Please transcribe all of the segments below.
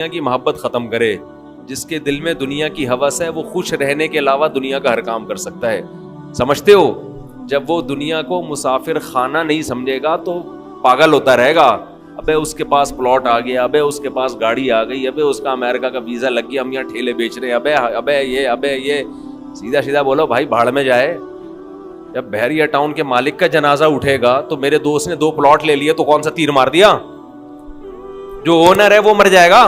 دنیا کی محبت ختم کرے. جس کے دل میں دنیا کی ہوس ہے وہ خوش رہنے کے علاوہ دنیا کا ہر کام کر سکتا ہے. سمجھتے ہو؟ جب وہ دنیا کو مسافر خانہ نہیں سمجھے گا تو پاگل ہوتا رہے گا. ابے اس کے پاس پلاٹ آ گیا, ابے اس کے پاس گاڑی آ گئی, ابے اس کا امریکہ کا ویزا لگ گیا, ہم یہاں ٹھیلے بیچ رہے ہیں, ابے یہ سیدھا سیدھا بولو بھائی بھاڑ میں جائے. جب بحریہ ٹاؤن کے مالک کا جنازہ اٹھے گا تو میرے دوست نے 2 پلاٹ لے لیے تو کون سا تیر مار دیا؟ جو اونر ہے وہ مر جائے گا.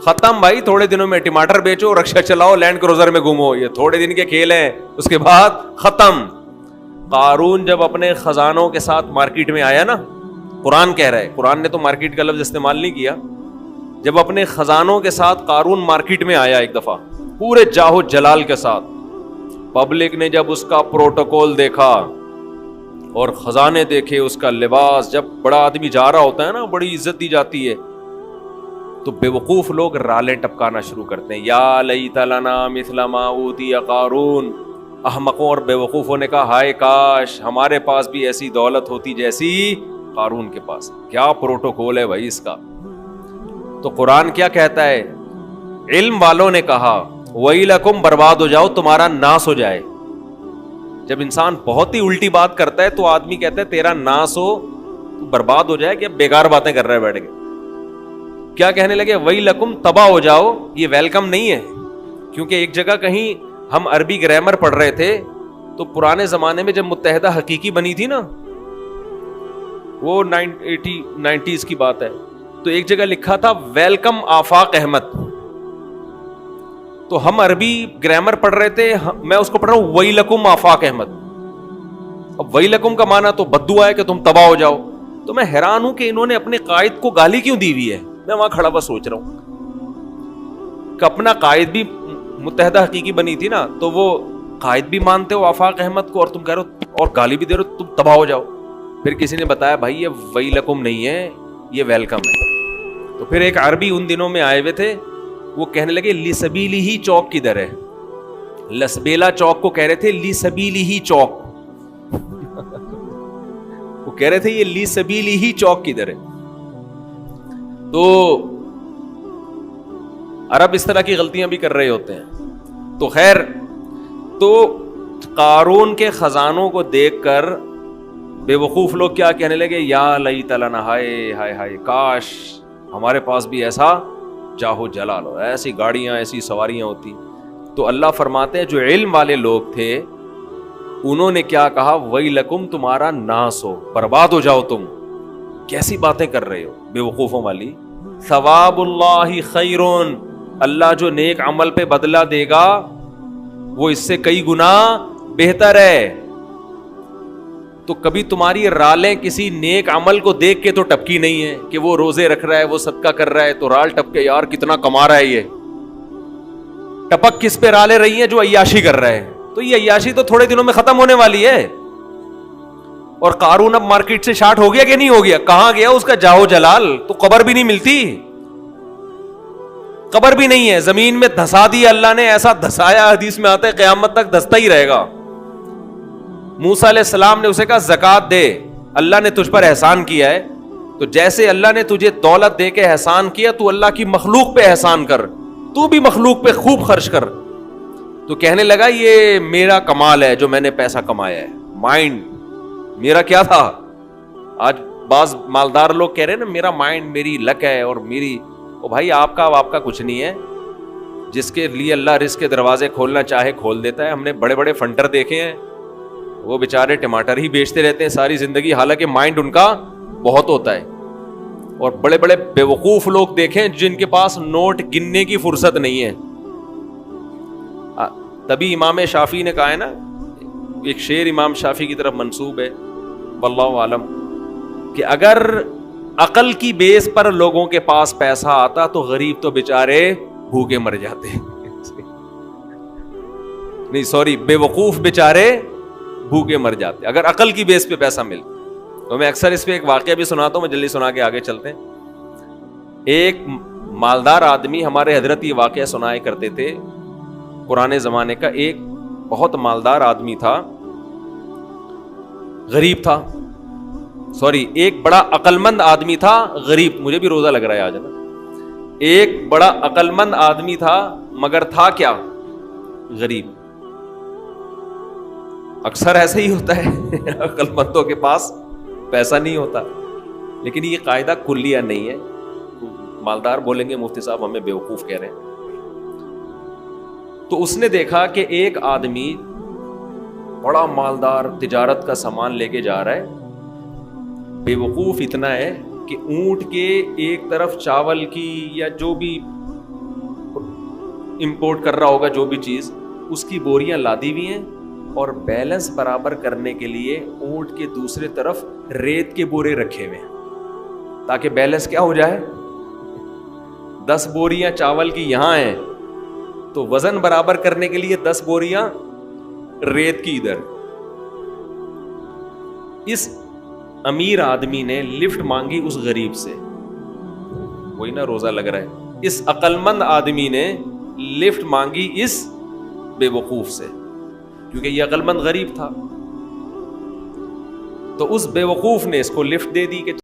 ختم بھائی. تھوڑے دنوں میں ٹماٹر بیچو, رکشا چلاؤ, لینڈ کروزر میں گھومو, یہ تھوڑے دن کے کھیل ہیں, اس کے بعد ختم. قارون جب اپنے خزانوں کے ساتھ مارکیٹ میں آیا نا, قرآن کہہ رہا ہے, قرآن نے تو مارکیٹ کا لفظ استعمال نہیں کیا, جب اپنے خزانوں کے ساتھ قارون مارکیٹ میں آیا ایک دفعہ پورے جاہو جلال کے ساتھ, پبلک نے جب اس کا پروٹوکول دیکھا اور خزانے دیکھے, اس کا لباس, جب بڑا آدمی جا رہا ہوتا ہے نا بڑی عزت دی جاتی ہے, تو بے وقوف لوگ رالیں ٹپکانا شروع کرتے ہیں, یا لیت لنا مثل ما اوتی قارون. احمقوں اور بے وقوفوں نے کہا ہائے کاش ہمارے پاس بھی ایسی دولت ہوتی جیسی قارون کے پاس. کیا پروٹوکول ہے بھائی اس کا. تو قرآن کیا کہتا ہے؟ علم والوں نے کہا ویلکم, برباد ہو جاؤ, تمہارا ناس ہو جائے. جب انسان بہت ہی الٹی بات کرتا ہے تو آدمی کہتا ہے تیرا ناس ہو, تو برباد ہو جائے, کہ بیکار باتیں کر رہے ہیں بیٹھ کے. کیا کہنے لگے؟ ویلکم, تباہ ہو جاؤ. یہ ویلکم نہیں ہے, کیونکہ ایک جگہ کہیں ہم عربی گرامر پڑھ رہے تھے تو پرانے زمانے میں جب متحدہ حقیقی بنی تھی نا, وہ 90s کی بات ہے, تو ایک جگہ لکھا تھا ویلکم آفاق احمد. تو ہم عربی گرامر پڑھ رہے تھے, میں اس کو پڑھ رہا ہوں ویلکم آفاق احمد. اب ویلکم کا معنی تو بددعا ہے کہ تم تباہ ہو جاؤ. تو میں حیران ہوں کہ انہوں نے اپنے قائد کو گالی کیوں دی ہوئی ہے. میں وہاں کھڑا ہوا سوچ رہا ہوں کہ اپنا قائد بھی متحدہ حقیقی بنی تھی نا, تو وہ قائد بھی مانتے ہو آفاق احمد کو, اور تم کہہ رہے ہو اور گالی بھی دے رہے ہو تم تباہ ہو جاؤ. پھر کسی نے بتایا بھائی یہ ویلکم نہیں ہے, یہ ویلکم ہے. تو پھر ایک عربی ان دنوں میں آئے ہوئے تھے, وہ کہنے لگے لی سبیلی ہی چوک کدھر ہے. لسبیلا چوک کو کہہ رہے تھے لی سبیلی ہی چوک. وہ کہہ رہے تھے یہ لی سبیلی ہی چوک کدھر ہے. تو عرب اس طرح کی غلطیاں بھی کر رہے ہوتے ہیں. تو خیر, تو قارون کے خزانوں کو دیکھ کر بے وقوف لوگ کیا کہنے لگے, یا لیت لنا, ہائے ہائے ہائے کاش ہمارے پاس بھی ایسا جاہو جلال ہو, ایسی گاڑیاں ایسی سواریاں ہوتی. تو اللہ فرماتے ہیں جو علم والے لوگ تھے انہوں نے کیا کہا, ویلکم, تمہارا ناس ہو, برباد ہو جاؤ تم. کیسی باتیں کر رہے ہو بے وقوفوں والی. ثواب اللہ خیرون, اللہ جو نیک عمل پہ بدلہ دے گا وہ اس سے کئی گنا بہتر ہے. تو کبھی تمہاری رالیں کسی نیک عمل کو دیکھ کے تو ٹپکی نہیں ہے کہ وہ روزے رکھ رہا ہے, وہ صدقہ کر رہا ہے, تو رال ٹپ کے یار کتنا کما رہا ہے. یہ ٹپک کس پہ رالیں رہی ہیں؟ جو عیاشی کر رہا ہے. تو یہ عیاشی تو تھوڑے دنوں میں ختم ہونے والی ہے. اور قارون اب مارکیٹ سے شارٹ ہو گیا کہ نہیں ہو گیا؟ کہاں گیا اس کا جاہو جلال؟ تو قبر بھی نہیں ملتی, قبر بھی نہیں ہے, زمین میں دھسا دیا اللہ نے, ایسا دھسایا حدیث میں آتا ہے قیامت تک دھستا ہی رہے گا. موسیٰ علیہ السلام نے اسے کہا زکات دے, اللہ نے تجھ پر احسان کیا ہے, تو جیسے اللہ نے تجھے دولت دے کے احسان کیا تو اللہ کی مخلوق پہ احسان کر, تو بھی مخلوق پہ خوب خرچ کر. تو کہنے لگا یہ میرا کمال ہے جو میں نے پیسہ کمایا ہے, مائنڈ میرا کیا تھا. آج بعض مالدار لوگ کہہ رہے ہیں نا میرا مائنڈ, میری لک ہے اور میری, او بھائی آپ کا کچھ نہیں ہے. جس کے لیے اللہ رزق کے دروازے کھولنا چاہے کھول دیتا ہے. ہم نے بڑے بڑے فنڈر دیکھے ہیں, وہ بیچارے ٹماٹر ہی بیچتے رہتے ہیں ساری زندگی, حالانکہ مائنڈ ان کا بہت ہوتا ہے. اور بڑے بڑے بے وقوف لوگ دیکھیں جن کے پاس نوٹ گننے کی فرصت نہیں ہے. تبھی امام شافعی نے کہا ہے نا, ایک شعر امام شافعی کی طرف منسوب ہے واللہ عالم, کہ اگر عقل کی بیس پر لوگوں کے پاس پیسہ آتا تو غریب تو بیچارے بھوکے مر جاتے. نہیں سوری, بے وقوف بیچارے بھوکے مر جاتے اگر عقل کی بیس پہ پیسہ ملتا. تو میں اکثر اس پہ ایک واقعہ بھی سناتا ہوں, میں جلدی سنا کے آگے چلتے ہیں. ایک مالدار آدمی, ہمارے حضرت یہ واقعہ سنائے کرتے تھے پرانے زمانے کا. ایک بہت مالدار آدمی تھا, غریب تھا, ایک بڑا عقل مند آدمی تھا, غریب. مجھے بھی روزہ لگ رہا ہے آج نا. ایک بڑا عقل مند آدمی تھا مگر تھا کیا؟ غریب. اکثر ایسا ہی ہوتا ہے عقل مندوں کے پاس پیسہ نہیں ہوتا. لیکن یہ قاعدہ کلیہ نہیں ہے. مالدار بولیں گے مفتی صاحب ہمیں بیوقوف کہہ رہے ہیں. تو اس نے دیکھا کہ ایک آدمی بڑا مالدار تجارت کا سامان لے کے جا رہا ہے, بیوقوف اتنا ہے کہ اونٹ کے ایک طرف چاول کی یا جو بھی امپورٹ کر رہا ہوگا جو بھی چیز, اس کی بوریاں لادی ہوئی ہیں, اور بیلنس برابر کرنے کے لیے اونٹ کے دوسرے طرف ریت کے بورے رکھے ہوئے ہیں تاکہ بیلنس کیا ہو جائے. 10 بوریاں چاول کی یہاں ہیں تو وزن برابر کرنے کے لیے 10 بوریاں ریت کی ادھر. اس امیر آدمی نے لفٹ مانگی اس غریب سے, وہی نا روزہ لگ رہا ہے. اس عقل مند آدمی نے لفٹ مانگی اس بے وقوف سے, کیونکہ یہ عقل مند غریب تھا. تو اس بے وقوف نے اس کو لفٹ دے دی کہ